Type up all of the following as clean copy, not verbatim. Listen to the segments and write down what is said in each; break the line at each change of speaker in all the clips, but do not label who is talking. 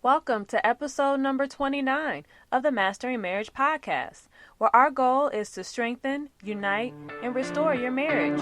Welcome to episode number 29 of the Mastering Marriage podcast, where our goal is to strengthen, unite, and restore your marriage.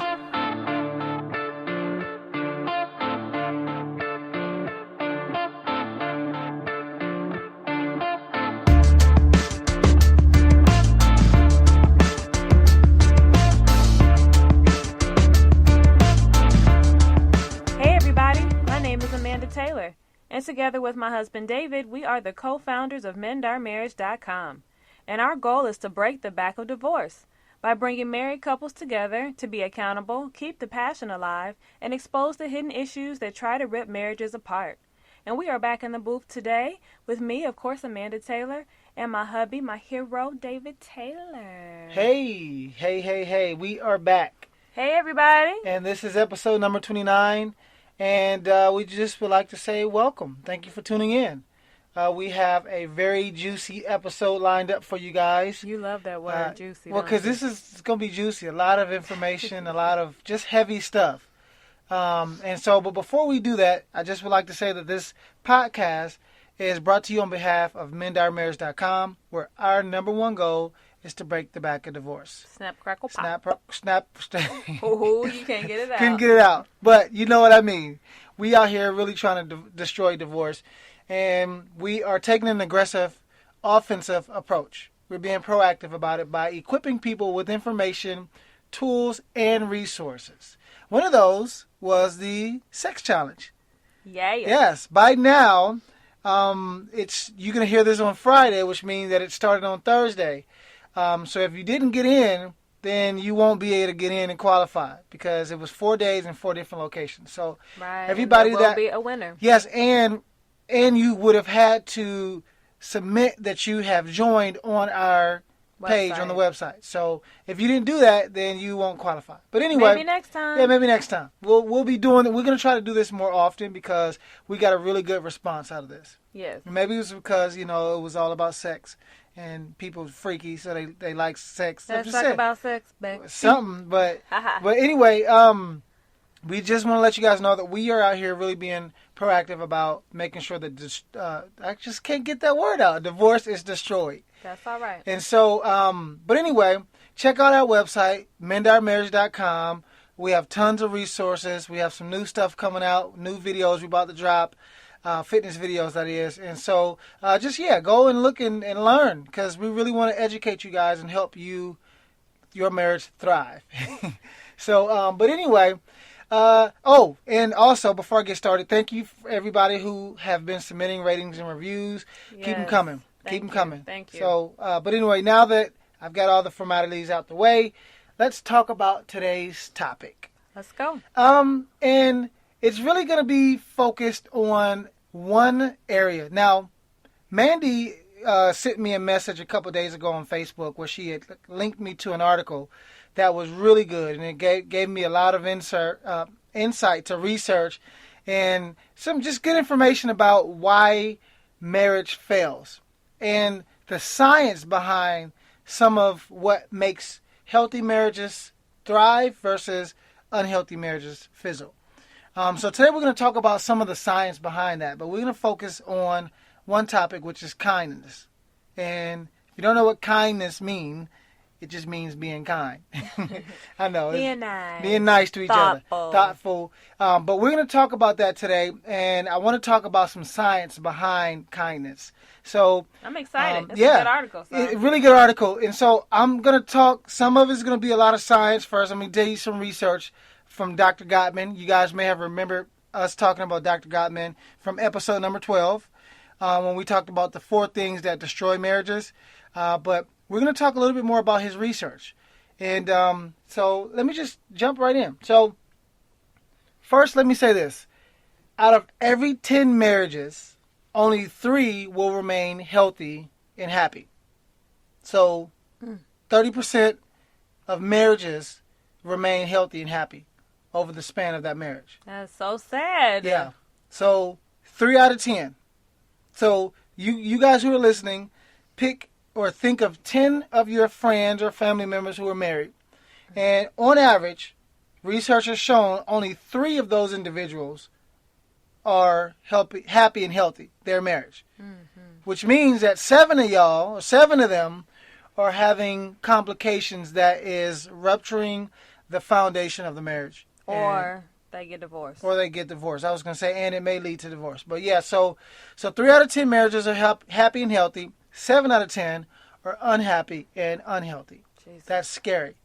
Hey everybody, my name is Amanda Taylor. And together with my husband David, we are the co-founders of MendOurMarriage.com. And our goal is to break the back of divorce by bringing married couples together to be accountable, keep the passion alive, and expose the hidden issues that try to rip marriages apart. And we are back in the booth today with me, of course, Amanda Taylor, and my hubby, my hero, David Taylor.
Hey, we are back.
Hey everybody.
And this is episode number 29. And we just would like to say welcome. Thank you for tuning in. We have a very juicy episode lined up for you guys.
You love that word, juicy.
Well, because this is going to be juicy. A lot of information, a lot of just heavy stuff. But before we do that, I just would like to say that this podcast is brought to you on behalf of MendOurMarriage.com, where our number one goal is to break the back of divorce.
Snap, crackle, pop.
Snap.
Ooh, you can't get it out.
Couldn't get it out. But you know what I mean. We out here really trying to destroy divorce. And we are taking an aggressive, offensive approach. We're being proactive about it by equipping people with information, tools, and resources. One of those was the sex challenge.
Yeah.
Yes. By now, you're going to hear this on Friday, which means that it started on Thursday. So if you didn't get in, then you won't be able to get in and qualify because it was 4 days in 4 different locations. So everybody
there will be a winner.
Yes, and you would have had to submit that you have joined on our page on the website. So if you didn't do that, then you won't qualify. But anyway,
maybe next time.
Yeah, maybe next time. We'll be doing it. We're going to try to do this more often because we got a really good response out of this.
Yes.
Maybe it was because, it was all about sex. And people freaky, so they like sex.
Let's talk about sex, baby.
Something, but anyway, we just want to let you guys know that we are out here really being proactive about making sure that I just can't get that word out. Divorce is destroyed.
That's all right.
And so, but anyway, check out our website, MendOurMarriage.com. We have tons of resources. We have some new stuff coming out, new videos we're about to drop. Fitness videos, that is. And so go and look and learn because we really want to educate you guys and help your marriage thrive. So, but anyway, and also before I get started, thank you for everybody who have been submitting ratings and reviews.
Yes.
Keep them coming. Keep them coming.
Thank you.
So, but anyway, now that I've got all the formalities out the way, let's talk about today's topic.
Let's go.
And it's really going to be focused on one area. Now, Mandy sent me a message a couple days ago on Facebook where she had linked me to an article that was really good, and it gave me a lot of insight to research and some just good information about why marriage fails and the science behind some of what makes healthy marriages thrive versus unhealthy marriages fizzle. So today we're going to talk about some of the science behind that, but we're going to focus on one topic, which is kindness. And if you don't know what kindness means, it just means being kind. I know.
Being nice.
Being nice to each other. Thoughtful. But we're going to talk about that today, and I want to talk about some science behind kindness. So
I'm excited. It's a good article.
Really good article. And so I'm going to talk, some of it's going to be a lot of science first. I'm going to tell you some research from Dr. Gottman. You guys may have remembered us talking about Dr. Gottman from episode number 12 when we talked about the 4 things that destroy marriages. But we're going to talk a little bit more about his research. And so let me just jump right in. So first, let me say this. Out of every 10 marriages, only 3 will remain healthy and happy. So 30% of marriages remain healthy and happy over the span of that marriage.
That's so sad.
Yeah. So 3 out of 10. So you guys who are listening, pick or think of 10 of your friends or family members who are married. And on average, research has shown only 3 of those individuals are happy and healthy, their marriage. Which means that 7 of y'all, or 7 of them, are having complications that is rupturing the foundation of the marriage.
Or they get divorced.
Or they get divorced. I was going to say, and it may lead to divorce. But yeah, so 3 out of 10 marriages are happy and healthy. 7 out of 10 are unhappy and unhealthy.
Jesus.
That's scary.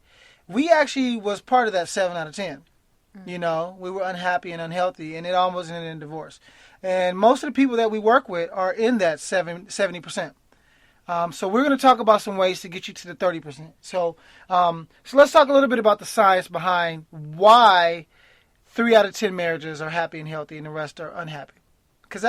We actually was part of that 7 out of 10. You know, we were unhappy and unhealthy, and it almost ended in divorce. And most of the people that we work with are in that 70%. So we're going to talk about some ways to get you to the 30%. So let's talk a little bit about the science behind why 3 out of 10 marriages are happy and healthy and the rest are unhappy. Because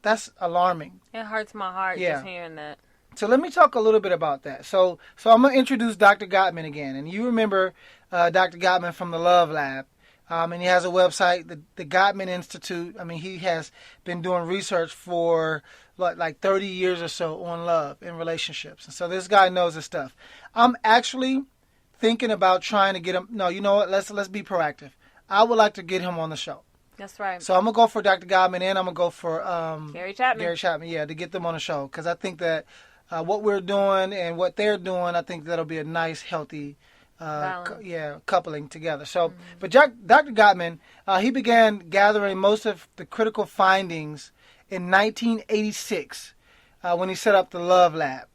that's alarming.
It hurts my heart just hearing that.
So let me talk a little bit about that. So I'm going to introduce Dr. Gottman again. And you remember Dr. Gottman from the Love Lab. And he has a website, the Gottman Institute. I mean, he has been doing research for like 30 years or so on love and relationships. And so this guy knows his stuff. I'm actually thinking about trying to get him. No, you know what? Let's be proactive. I would like to get him on the show.
That's right.
So I'm going to go for Dr. Gottman and I'm going to go for
Gary Chapman.
Yeah, to get them on the show. Because I think that what we're doing and what they're doing, I think that'll be a nice, healthy coupling together. So, but Dr. Gottman, he began gathering most of the critical findings in 1986 when he set up the Love Lab.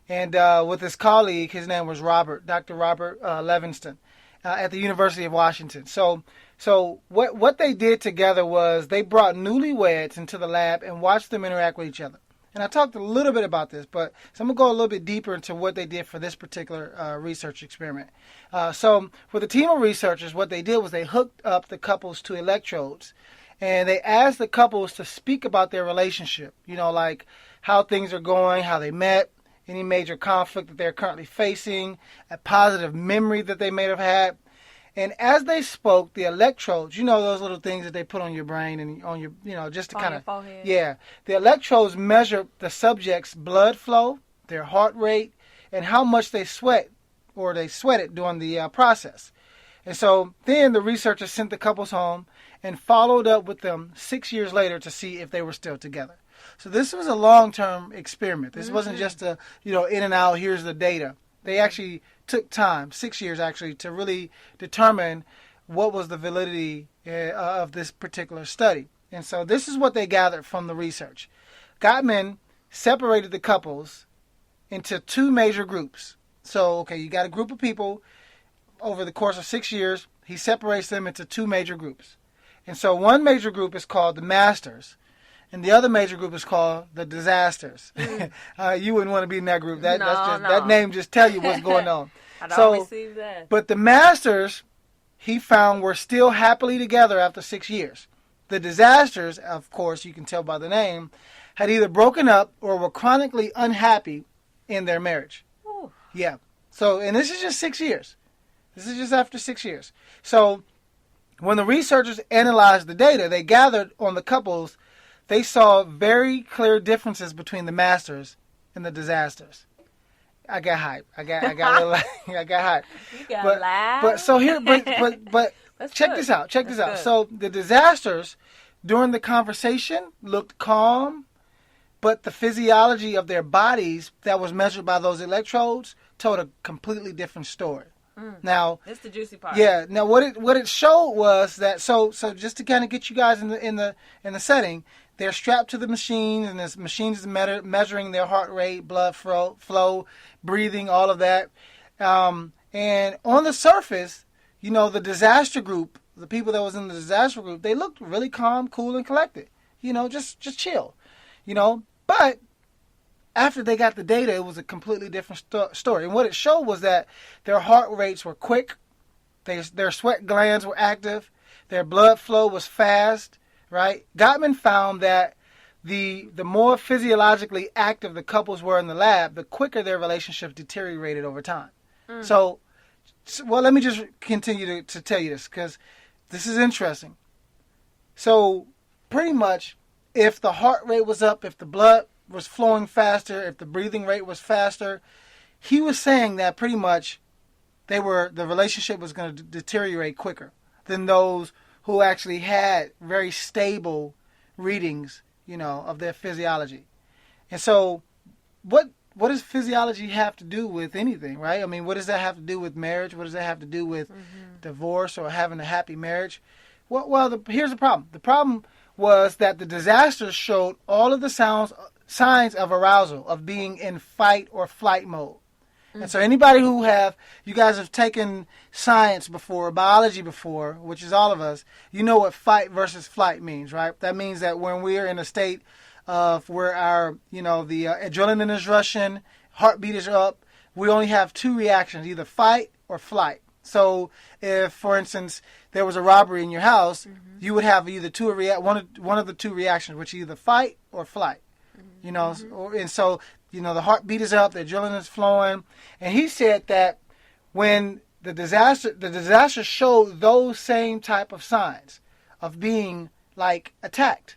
And with his colleague, his name was Dr. Robert Levinston at the University of Washington. So what they did together was they brought newlyweds into the lab and watched them interact with each other. And I talked a little bit about this, so I'm going to go a little bit deeper into what they did for this particular research experiment. So with a team of researchers, what they did was they hooked up the couples to electrodes, and they asked the couples to speak about their relationship, you know, like how things are going, how they met, any major conflict that they're currently facing, a positive memory that they may have had. And as they spoke, the electrodes, you know, those little things that they put on your brain and on your, you know, just to kind of, yeah, the electrodes measure the subject's blood flow, their heart rate, and how much they sweat or they sweated during the process. And so then the researchers sent the couples home and followed up with them 6 years later to see if they were still together. So this was a long-term experiment. This wasn't just a, you know, in and out, here's the data. They actually took time, 6 years actually, to really determine what was the validity of this particular study. And so this is what they gathered from the research. Gottman separated the couples into 2 major groups. So, okay, you got a group of people over the course of 6 years. He separates them into 2 major groups. And so one major group is called the Masters. And the other major group is called the Disasters. You wouldn't want to be in that group. That name just tell you what's going on.
I don't receive that.
But the Masters, he found, were still happily together after 6 years. The Disasters, of course, you can tell by the name, had either broken up or were chronically unhappy in their marriage.
Ooh.
Yeah. So, and this is just 6 years. This is just after 6 years. So, when the researchers analyzed the data, they gathered on the couples. They saw very clear differences between the Masters and the Disasters. I got hype. I got a little. I got hype.
You got loud.
But check this out. Check this out. So the Disasters, during the conversation, looked calm, but the physiology of their bodies that was measured by those electrodes told a completely different story. Now,
this is the juicy part.
Yeah. Now, what it showed was that so just to kind of get you guys in the setting. They're strapped to the machine, and this machine is measuring their heart rate, blood flow, breathing, all of that. And on the surface, you know, the disaster group, the people that was in the disaster group, they looked really calm, cool, and collected. You know, just chill. You know, but after they got the data, it was a completely different story. And what it showed was that their heart rates were quick, their sweat glands were active, their blood flow was fast. Right? Gottman found that the more physiologically active the couples were in the lab, the quicker their relationship deteriorated over time. So, let me just continue to tell you this, because this is interesting. So, pretty much, if the heart rate was up, if the blood was flowing faster, if the breathing rate was faster, he was saying that pretty much the relationship was going to deteriorate quicker than those who actually had very stable readings, of their physiology. And so what does physiology have to do with anything, right? I mean, what does that have to do with marriage? What does that have to do with divorce or having a happy marriage? Well, here's the problem. The problem was that the disasters showed all of the signs of arousal, of being in fight or flight mode. And so anybody you guys have taken science before, biology before, which is all of us, you know what fight versus flight means, right? That means that when we're in a state of where our, the adrenaline is rushing, heartbeat is up, we only have two reactions, either fight or flight. So if, for instance, there was a robbery in your house, you would have either one of the two reactions, which is either fight or flight. And so the heartbeat is up, the adrenaline is flowing. And he said that when the disaster showed those same type of signs of being like attacked,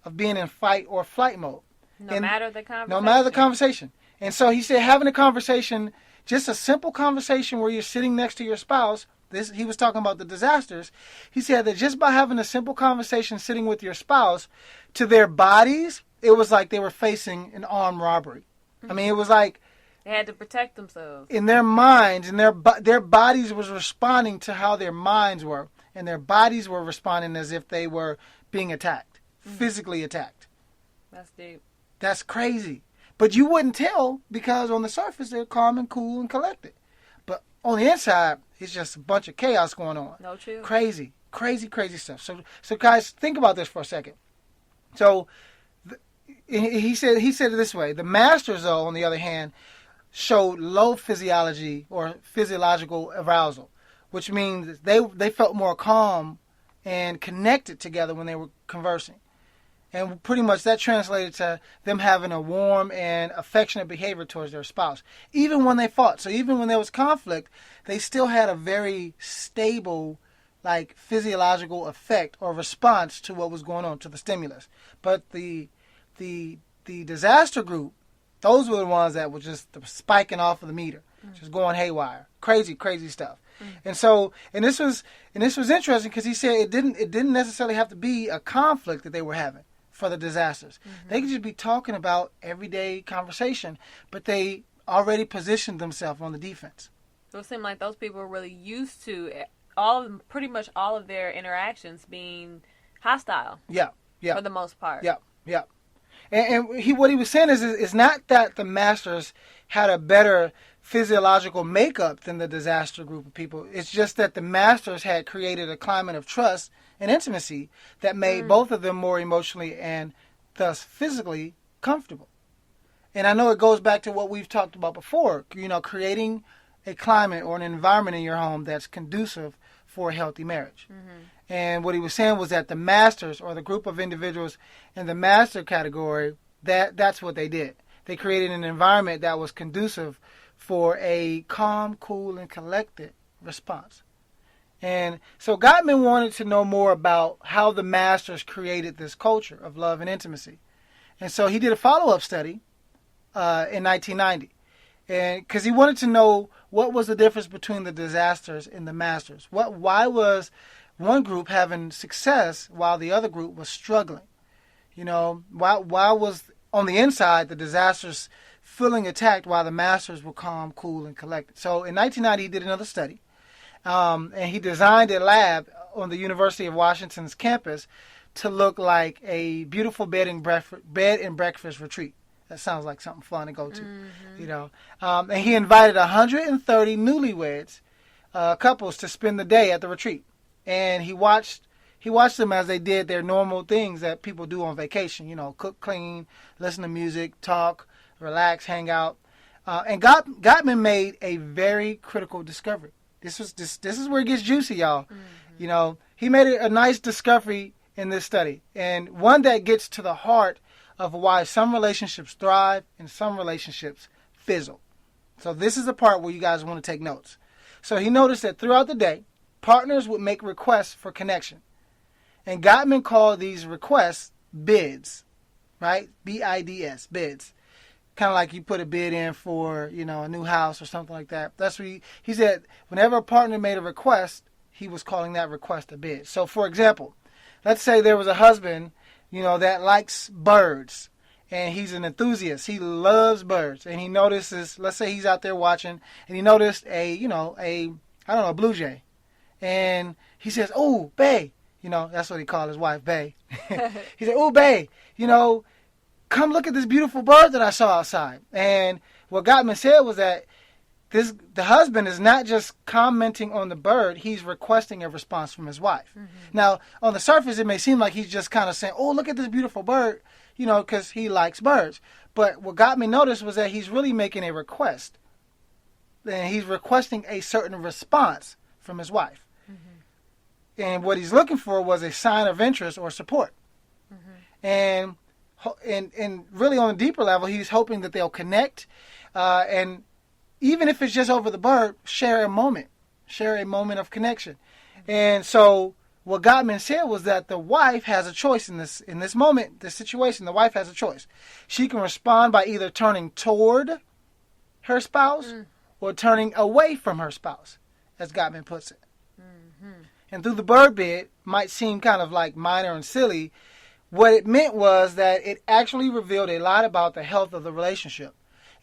of being in fight or flight mode.
No matter the
conversation. And so he said having a conversation, just a simple conversation where you're sitting next to your spouse, he was talking about the disasters. He said that just by having a simple conversation sitting with your spouse, to their bodies, it was like they were facing an armed robbery. I mean, it was like
they had to protect themselves.
In their minds, and their bodies was responding to how their minds were, and their bodies were responding as if they were being attacked, physically attacked.
That's deep.
That's crazy. But you wouldn't tell because on the surface they're calm and cool and collected. But on the inside, it's just a bunch of chaos going on.
No chill.
Crazy stuff. So guys, think about this for a second. So he said it this way: the masters, though, on the other hand, showed low physiology or physiological arousal, which means they felt more calm and connected together when they were conversing. And pretty much that translated to them having a warm and affectionate behavior towards their spouse, even when they fought. So even when there was conflict, they still had a very stable, like, physiological effect or response to what was going on, to the stimulus. But the disaster group, those were the ones that were just spiking off of the meter, just going haywire, crazy stuff. And so, and this was interesting because he said it didn't necessarily have to be a conflict that they were having for the disasters. They could just be talking about everyday conversation, but they already positioned themselves on the defense.
So it seemed like those people were really used to pretty much all of their interactions being hostile.
Yeah.
For the most part.
Yeah. And what he was saying is not that the masters had a better physiological makeup than the disaster group of people. It's just that the masters had created a climate of trust and intimacy that made both of them more emotionally and thus physically comfortable. And I know it goes back to what we've talked about before, creating a climate or an environment in your home that's conducive for a healthy marriage. And what he was saying was that the masters, or the group of individuals in the master category, that's what they did. They created an environment that was conducive for a calm, cool, and collected response. And so Gottman wanted to know more about how the masters created this culture of love and intimacy. And so he did a follow-up study in 1990. And because he wanted to know what was the difference between the disasters and the masters. Why was one group having success while the other group was struggling? Why was on the inside the disasters feeling attacked while the masters were calm, cool, and collected? So in 1990 he did another study, and he designed a lab on the University of Washington's campus to look like a beautiful bed and breakfast retreat. That sounds like something fun to go to, And he invited 130 newlyweds couples to spend the day at the retreat, and he watched them as they did their normal things that people do on vacation. Cook, clean, listen to music, talk, relax, hang out. And Gottman made a very critical discovery. This is where it gets juicy, y'all. He made a nice discovery in this study, and one that gets to the heart of why some relationships thrive and some relationships fizzle. So this is the part where you guys want to take notes. So he noticed that throughout the day, partners would make requests for connection. And Gottman called these requests bids, right? B-I-D-S, bids. Kind of like you put a bid in for, a new house or something like that. That's what he said whenever a partner made a request, he was calling that request a bid. So, for example, let's say there was a husband that likes birds. And he's an enthusiast. He loves birds. And he notices, let's say he's out there watching, and he noticed a blue jay. And he says, "Oh, bae." That's what he called his wife, bae. He said, "Oh, bae, come look at this beautiful bird that I saw outside." And what Gottman said was that the husband is not just commenting on the bird, he's requesting a response from his wife. Mm-hmm. Now, on the surface, it may seem like he's just kind of saying, "Oh, look at this beautiful bird," because he likes birds. But what Gottman noticed was that he's really making a request. And he's requesting a certain response from his wife. Mm-hmm. And what he's looking for was a sign of interest or support. Mm-hmm. And really on a deeper level, he's hoping that they'll connect. And even if it's just over the bird, share a moment of connection. Mm-hmm. And so what Gottman said was that the wife has a choice in this moment, this situation. The wife has a choice. She can respond by either turning toward her spouse or turning away from her spouse, as Gottman puts it. Mm-hmm. And through the bird bid, might seem kind of like minor and silly. What it meant was that it actually revealed a lot about the health of the relationship.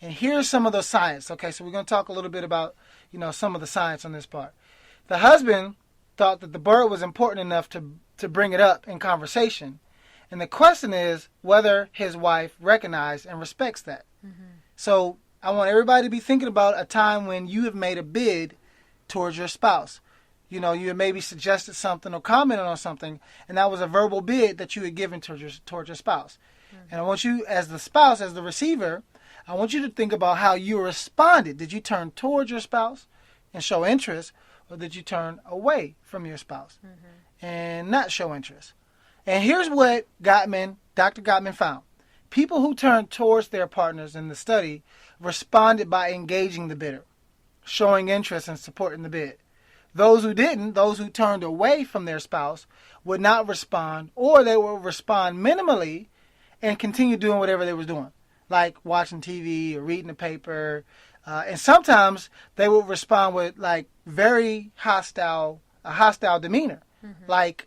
And here's some of the science. Okay, so we're going to talk a little bit about, some of the science on this part. The husband thought that the bird was important enough to bring it up in conversation. And the question is whether his wife recognized and respects that. Mm-hmm. So I want everybody to be thinking about a time when you have made a bid towards your spouse. You had maybe suggested something or commented on something, and that was a verbal bid that you had given towards your spouse. Mm-hmm. And I want you, as the spouse, as the receiver, I want you to think about how you responded. Did you turn towards your spouse and show interest, or did you turn away from your spouse and not show interest? And here's what Dr. Gottman found. People who turned towards their partners in the study responded by engaging the bidder, showing interest and supporting the bid. Those who didn't, those who turned away from their spouse, would not respond, or they would respond minimally and continue doing whatever they was doing, like watching TV or reading the paper. And sometimes they would respond with like very hostile demeanor. Mm-hmm. Like,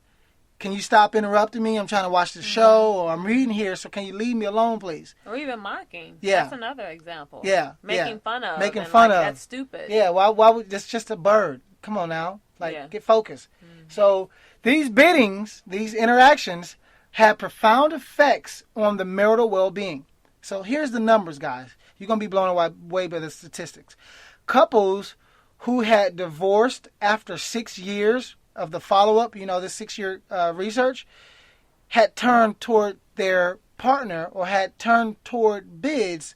"Can you stop interrupting me? I'm trying to watch the show, or I'm reading here, so can you leave me alone, please?"
Or even mocking.
Yeah.
That's another example.
Yeah.
Making fun of.
Making fun of.
That's stupid.
Yeah, why would, that's just a bird. Come on now. Get focused. Mm-hmm. So these biddings, these interactions, have profound effects on the marital well-being. So here's the numbers, guys. You're going to be blown away by the statistics. Couples who had divorced after 6 years of the follow-up, this 6-year research, had turned toward their partner or had turned toward bids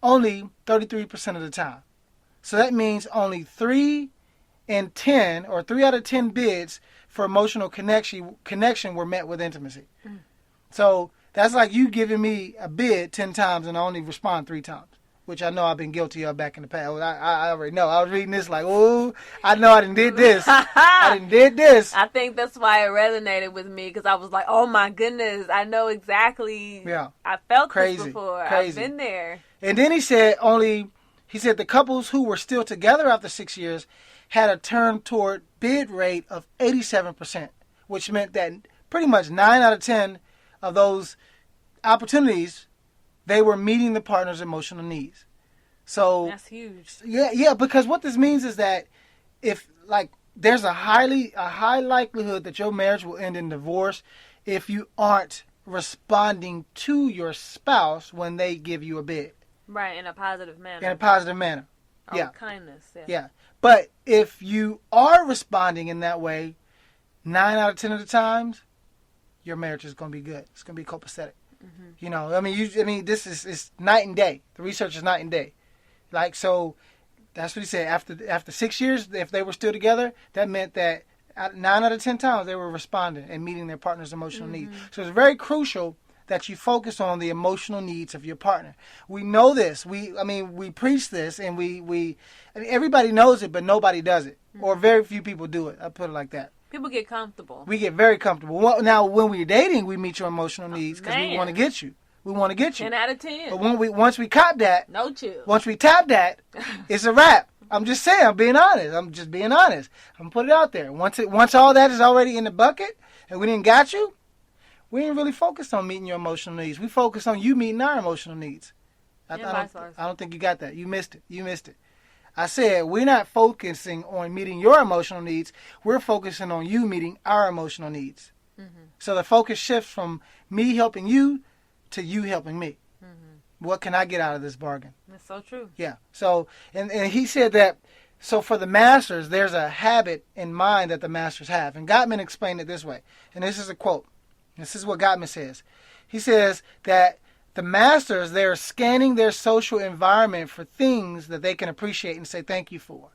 only 33% of the time. So that means only 3 in 10, or 3 out of 10 bids for emotional connection were met with intimacy. Mm. So that's like you giving me a bid 10 times and I only respond 3 times, which I know I've been guilty of back in the past. I already know. I was reading this like, oh, I know I done did this. I
think that's why it resonated with me, because I was like, oh my goodness, I know exactly.
Yeah.
I felt this before. Crazy. I've been there.
And then he said the couples who were still together after 6 years had a turn toward bid rate of 87%, which meant that pretty much 9 out of 10 of those opportunities, they were meeting the partner's emotional needs. So
that's huge.
Yeah, because what this means is that if there's a high likelihood that your marriage will end in divorce if you aren't responding to your spouse when they give you a bid.
Right, in a positive manner.
Oh, yeah.
Kindness.
Yeah. But if you are responding in that way, 9 out of 10 of the times, your marriage is going to be good. It's going to be copacetic. Mm-hmm. This is night and day. The research is night and day. So that's what he said. After 6 years, if they were still together, that meant that 9 out of 10 times they were responding and meeting their partner's emotional needs. So it's very crucial that you focus on the emotional needs of your partner. We know this. We preach this, and everybody knows it, but nobody does it, or very few people do it. I put it like that.
People get comfortable.
We get very comfortable. Well, now, when we're dating, we meet your emotional needs because we want to get you. 10
out of 10.
But once we cop that,
no chill.
Once we tap that, it's a wrap. I'm just saying. I'm being honest. I'm just being honest. I'm gonna put it out there. Once all that is already in the bucket, and we didn't got you, we ain't really focused on meeting your emotional needs. We focus on you meeting our emotional needs. I don't think you got that. You missed it. I said we're not focusing on meeting your emotional needs. We're focusing on you meeting our emotional needs. Mm-hmm. So the focus shifts from me helping you to you helping me. Mm-hmm. What can I get out of this bargain?
That's so true.
Yeah. So, and he said that, so for the masters, there's a habit in mind that the masters have. And Gottman explained it this way. And this is a quote. This is what Gottman says. He says that the masters, they're scanning their social environment for things that they can appreciate and say thank you for.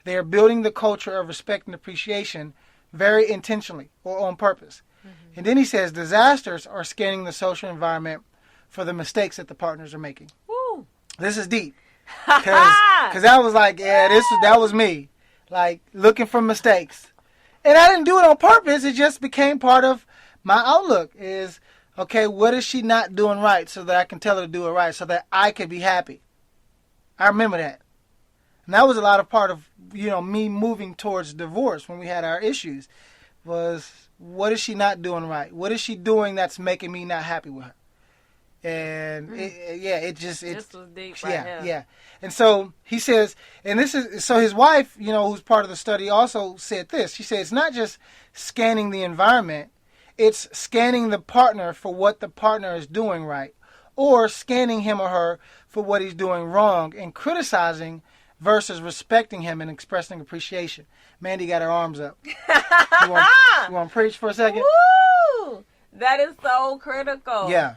They are building the culture of respect and appreciation very intentionally or on purpose. Mm-hmm. And then he says disasters are scanning the social environment for the mistakes that the partners are making.
Woo.
This is deep. Because I was like, yeah, that was me. Like, looking for mistakes. And I didn't do it on purpose. It just became part of my outlook is, okay, what is she not doing right so that I can tell her to do it right so that I can be happy? I remember that. And that was a lot of part of, me moving towards divorce when we had our issues was, what is she not doing right? What is she doing that's making me not happy with her? And
this was deep right here.
Yeah. And so he says, and so his wife, who's part of the study also said this. She said, it's not just scanning the environment. It's scanning the partner for what the partner is doing right, or scanning him or her for what he's doing wrong, and criticizing versus respecting him and expressing appreciation. Mandy got her arms up. You want to preach for a second?
Woo! That is so critical.
Yeah.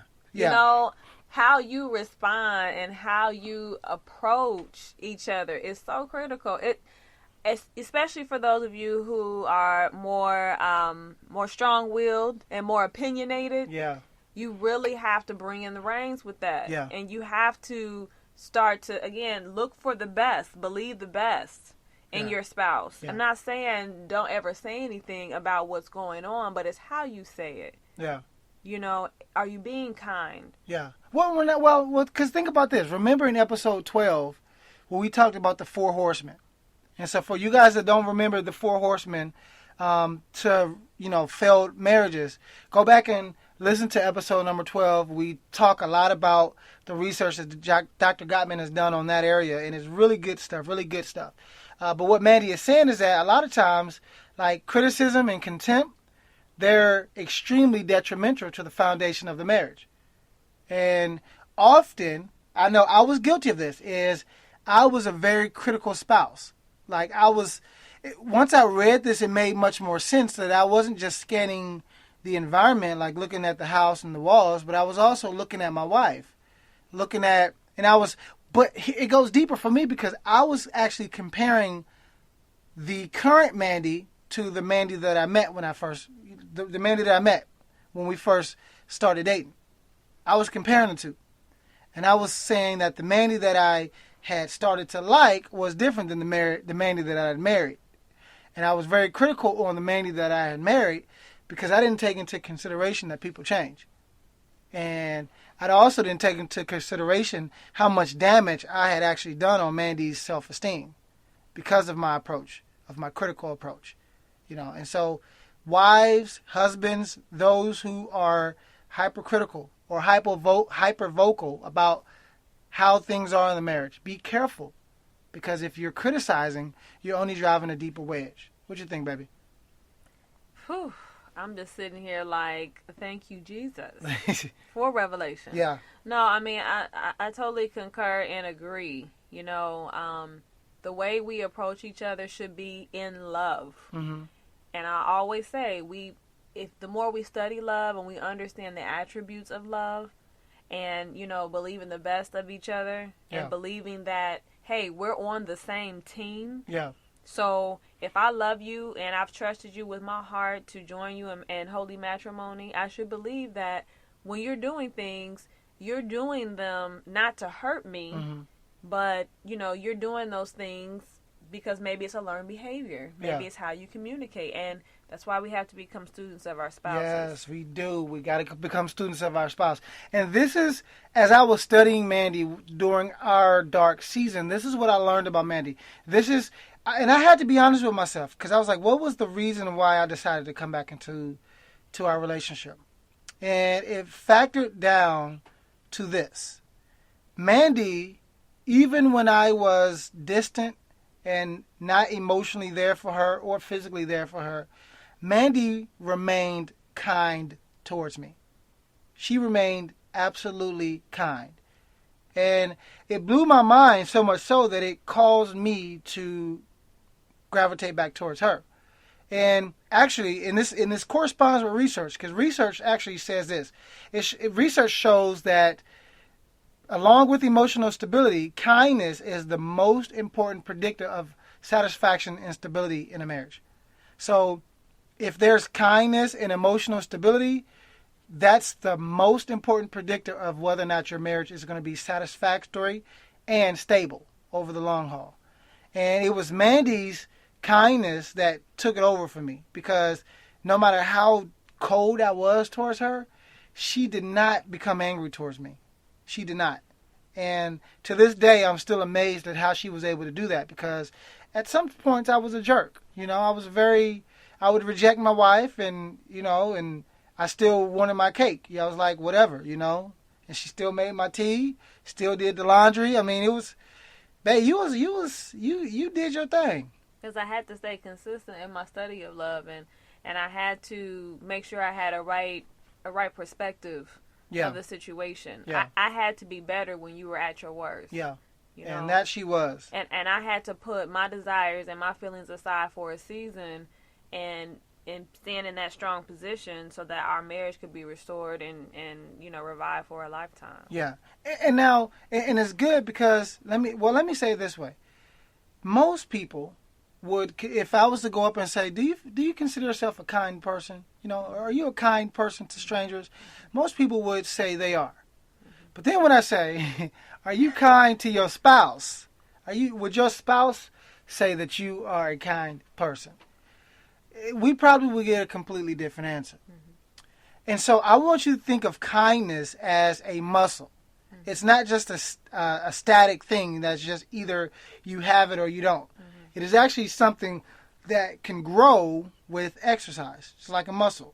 How you respond and how you approach each other is so critical. Especially for those of you who are more strong-willed and more opinionated.
Yeah.
You really have to bring in the reins with that.
Yeah.
And you have to start to, again, look for the best, believe the best in your spouse. Yeah. I'm not saying don't ever say anything about what's going on, but it's how you say it.
Yeah.
Are you being kind?
Yeah. Well, because think about this. Remember in episode 12, where we talked about the 4 horsemen. And so for you guys that don't remember the 4 horsemen to failed marriages, go back and listen to episode number 12. We talk a lot about the research that Dr. Gottman has done on that area, and it's really good stuff, But what Mandy is saying is that a lot of times, like criticism and contempt, they're extremely detrimental to the foundation of the marriage. And often, I know I was guilty of this, is I was a very critical spouse. Like once I read this, it made much more sense that I wasn't just scanning the environment, like looking at the house and the walls, but I was also looking at my wife, but it goes deeper for me because I was actually comparing the current Mandy to the Mandy that I met the Mandy that I met when we first started dating. I was comparing the two. And I was saying that the Mandy that I had started to like was different than the Mandy that I had married. And I was very critical on the Mandy that I had married because I didn't take into consideration that people change. And I also didn't take into consideration how much damage I had actually done on Mandy's self-esteem because of my approach, of my critical approach. And so wives, husbands, those who are hypercritical or hyper-vocal about how things are in the marriage, be careful. Because if you're criticizing, you're only driving a deeper wedge. What you think, baby?
Whew. I'm just sitting here like, thank you, Jesus, for revelation.
Yeah.
No, I mean, I totally concur and agree. The way we approach each other should be in love. Mm-hmm. And I always say, if the more we study love and we understand the attributes of love and, believing the best of each other and believing that, hey, we're on the same team. Yeah. So if I love you and I've trusted you with my heart to join you in holy matrimony, I should believe that when you're doing things, you're doing them not to hurt me, but, you're doing those things because maybe it's a learned behavior. Maybe it's how you communicate. And that's why we have to become students of our spouses. Yes,
we do. We got to become students of our spouse. And this is, as I was studying Mandy during our dark season, this is what I learned about Mandy. And I had to be honest with myself because I was like, what was the reason why I decided to come back into our relationship? And it factored down to this. Mandy, even when I was distant and not emotionally there for her or physically there for her, Mandy remained kind towards me. She remained absolutely kind. And it blew my mind so much so that it caused me to gravitate back towards her. And actually, in this corresponds with research, because research actually says this. Research shows that along with emotional stability, kindness is the most important predictor of satisfaction and stability in a marriage. So if there's kindness and emotional stability, that's the most important predictor of whether or not your marriage is going to be satisfactory and stable over the long haul. And it was Mandy's kindness that took it over for me, because no matter how cold I was towards her, she did not become angry towards me. She did not. And to this day, I'm still amazed at how she was able to do that, because at some points I was a jerk. I would reject my wife, and I still wanted my cake. I was like, whatever, and she still made my tea, still did the laundry. I mean, it was, babe, you did your thing.
Because I had to stay consistent in my study of love, and I had to make sure I had a right perspective of the situation.
Yeah.
I had to be better when you were at your worst.
Yeah.
You know?
And that she was.
And I had to put my desires and my feelings aside for a season and stand in that strong position so that our marriage could be restored and revived for a lifetime.
Yeah. And now, and it's good because, let me say it this way. Most people would, if I was to go up and say, do you consider yourself a kind person? Are you a kind person to strangers? Most people would say they are. But then when I say, are you kind to your spouse? Would your spouse say that you are a kind person? We probably would get a completely different answer. Mm-hmm. And so I want you to think of kindness as a muscle. Mm-hmm. It's not just a static thing that's just either you have it or you don't. Mm-hmm. It is actually something that can grow with exercise. It's like a muscle.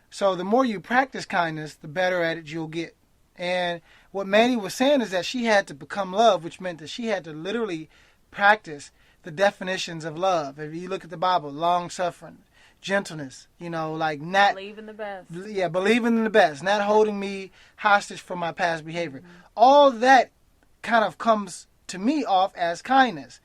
So the more you practice kindness, the better at it you'll get. And what Mandy was saying is that she had to become love, which meant that she had to literally practice the definitions of love. If you look at the Bible, long-suffering, gentleness, like not...
Believe in the best.
Yeah, believing in the best, not holding me hostage for my past behavior. Mm-hmm. All that kind of comes to me off as kindness.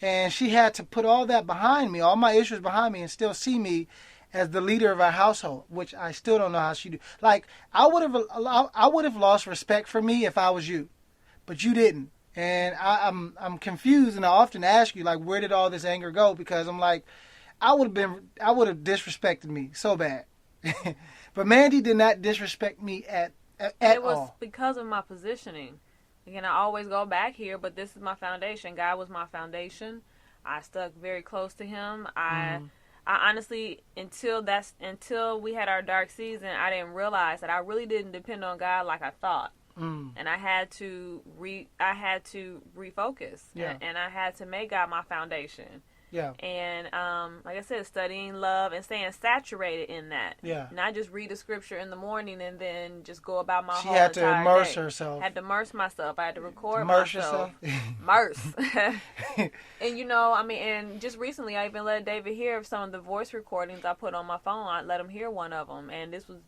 And she had to put all that behind me, all my issues behind me, and still see me as the leader of our household, which I still don't know how she do. Like, I would have lost respect for me if I was you, but you didn't. And I'm confused, and I often ask you, like, where did all this anger go? Because I'm like, I would have disrespected me so bad. But Mandy did not disrespect me at all.
It was because of my positioning. Again, I always go back here, but this is my foundation. God was my foundation. I stuck very close to him. I honestly, until we had our dark season, I didn't realize that I really didn't depend on God like I thought. And I had to refocus.
Yeah.
And I had to make God my foundation.
Yeah.
And like I said, studying love and staying saturated in that.
Yeah.
Not just read the scripture in the morning and then just go about my whole
entire day. She had to immerse
day.
herself.
I had to immerse myself. I had to record
immerse
myself.
Yourself.
Immerse. And and just recently I even let David hear some of the voice recordings I put on my phone. I let him hear one of them, and this was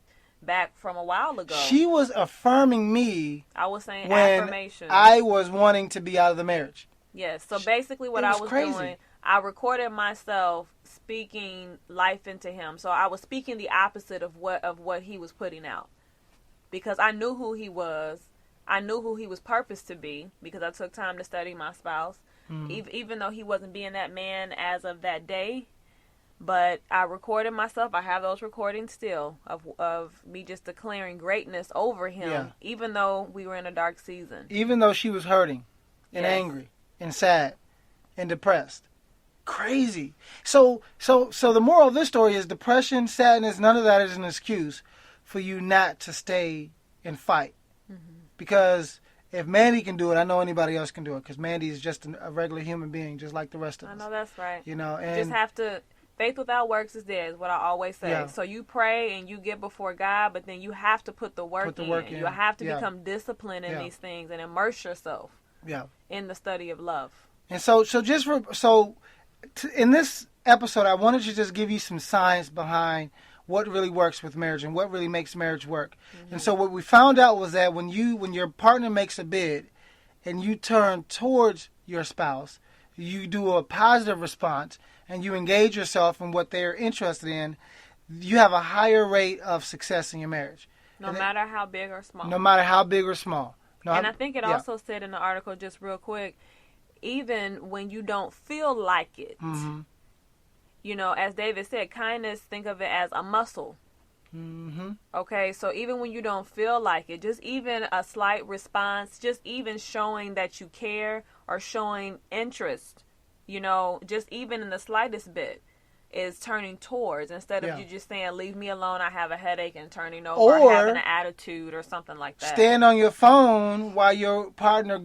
back from a while ago.
She was affirming me.
I was saying
when
affirmation.
I was wanting to be out of the marriage.
Yes. So basically what I was doing, I recorded myself speaking life into him. So I was speaking the opposite of what he was putting out. Because I knew who he was. I knew who he was purposed to be, because I took time to study my spouse. Even though he wasn't being that man as of that day. But I recorded myself. I have those recordings still of me just declaring greatness over him, even though we were in a dark season. Even
though she was hurting and angry and sad and depressed. Crazy. So the moral of this story is depression, sadness, none of that is an excuse for you not to stay and fight. Because if Mandy can do it, I know anybody else can do it, because Mandy is just a regular human being, just like the rest of us.
I know that's right.
And
you just have to Faith without works is dead, is what I always say.
Yeah.
So you pray and you get before God, but then you have to put the work in. You have to become disciplined in these things and immerse yourself in the study of love.
And in this episode, I wanted to just give you some science behind what really works with marriage and what really makes marriage work. Mm-hmm. And so what we found out was that when your partner makes a bid and you turn towards your spouse, you do a positive response and you engage yourself in what they're interested in, you have a higher rate of success in your marriage.
No matter how big or small.
No matter how big or small.
And I think it also said in the article, just real quick, even when you don't feel like it,
mm-hmm.
you know, as David said, kindness, think of it as a muscle.
Mm-hmm.
Okay, so even when you don't feel like it, just even a slight response, just even showing that you care or showing interest, you know, just even in the slightest bit is turning towards, instead of you just saying, leave me alone, I have a headache, and turning over or having an attitude or something like that.
Stand on your phone while your partner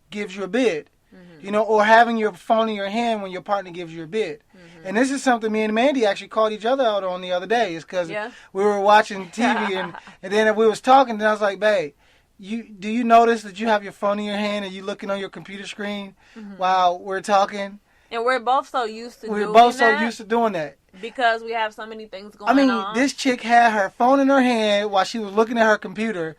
gives you a bid. Mm-hmm. You know, or having your phone in your hand when your partner gives you a bid. Mm-hmm. And this is something me and Mandy actually called each other out on the other day. It's because we were watching TV and then we was talking, and I was like, babe, do you notice that you have your phone in your hand and you looking on your computer screen while we're talking?
And we're both so used to
doing that.
Because we have so many things going on.
This chick had her phone in her hand while she was looking at her computer,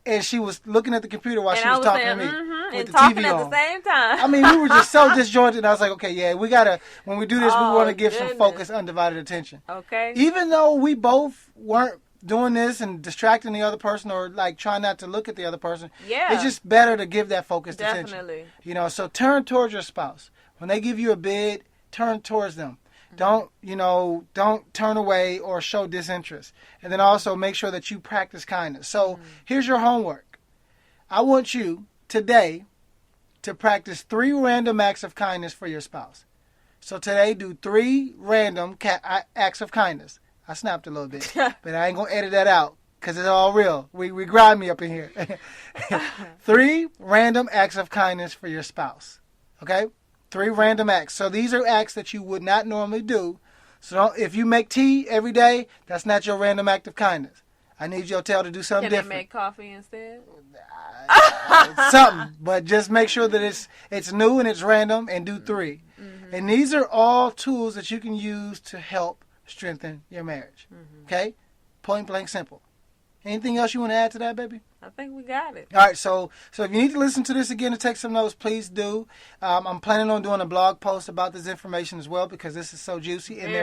and she was looking at the computer while she was talking to me.
Mm-hmm,
with
and
the
talking
TV
at
on.
the same time.
I mean, we were just so disjointed, and I was like, okay, we got to, when we do this, we want to give some focused, undivided attention.
Okay.
Even though we both weren't doing this and distracting the other person or like trying not to look at the other person, it's just better to give that focused attention. You know, so turn towards your spouse. When they give you a bid, turn towards them. Don't turn away or show disinterest. And then also make sure that you practice kindness. So here's your homework. I want you today to practice 3 random acts of kindness for your spouse. So today, do 3 random acts of kindness. I snapped a little bit, but I ain't going to edit that out because it's all real. We grind me up in here. 3 random acts of kindness for your spouse. Okay? 3 random acts. So these are acts that you would not normally do. So if you make tea every day, that's not your random act of kindness. I need your tail to do something different.
Can they make coffee instead?
Something. But just make sure that it's new and it's random, and do 3. Mm-hmm. And these are all tools that you can use to help strengthen your marriage. Mm-hmm. Okay? Point blank simple. Anything else you want to add to that, baby?
I think we got it.
All right, so if you need to listen to this again and take some notes, please do. I'm planning on doing a blog post about this information as well because this is so juicy, and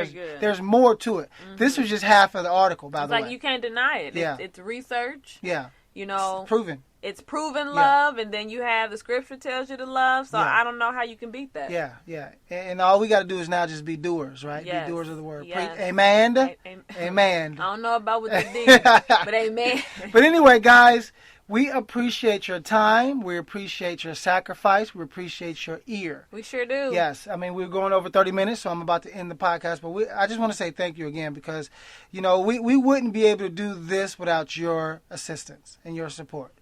there's more to it. Mm-hmm. This was just half of the article, by the way.
It's like you can't deny it. Yeah. It's research.
Yeah.
You know,
it's proven.
It's proven love, and then you have the scripture tells you to love, so I don't know how you can beat that.
Yeah. And all we got to do is now just be doers, right?
Yes.
Be doers of the word.
Yes.
Amen. Amen.
I don't know about what they did, but amen.
But anyway, guys, we appreciate your time. We appreciate your sacrifice. We appreciate your ear.
We sure do.
Yes. I mean, we're going over 30 minutes, so I'm about to end the podcast. But I just want to say thank you again because, you know, we wouldn't be able to do this without your assistance and your support.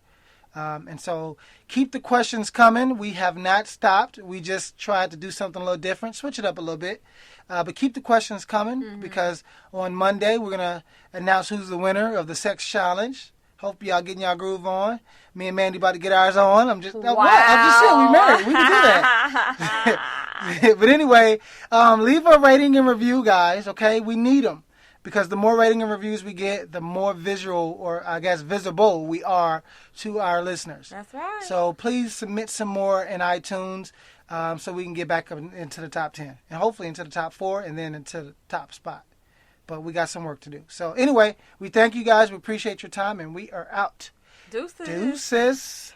And so keep the questions coming. We have not stopped. We just tried to do something a little different, switch it up a little bit. But keep the questions coming because on Monday we're going to announce who's the winner of the sex challenge. Hope y'all getting y'all groove on. Me and Mandy about to get ours on. I'm just saying we married. We can do that. But anyway, leave a rating and review, guys. Okay, we need them. Because the more rating and reviews we get, the more visual, or I guess visible, we are to our listeners.
That's right.
So please submit some more in iTunes so we can get back up into the top 10. And hopefully into the top 4 and then into the top spot. But we got some work to do. So anyway, we thank you guys. We appreciate your time and we are out.
Deuces.
Deuces.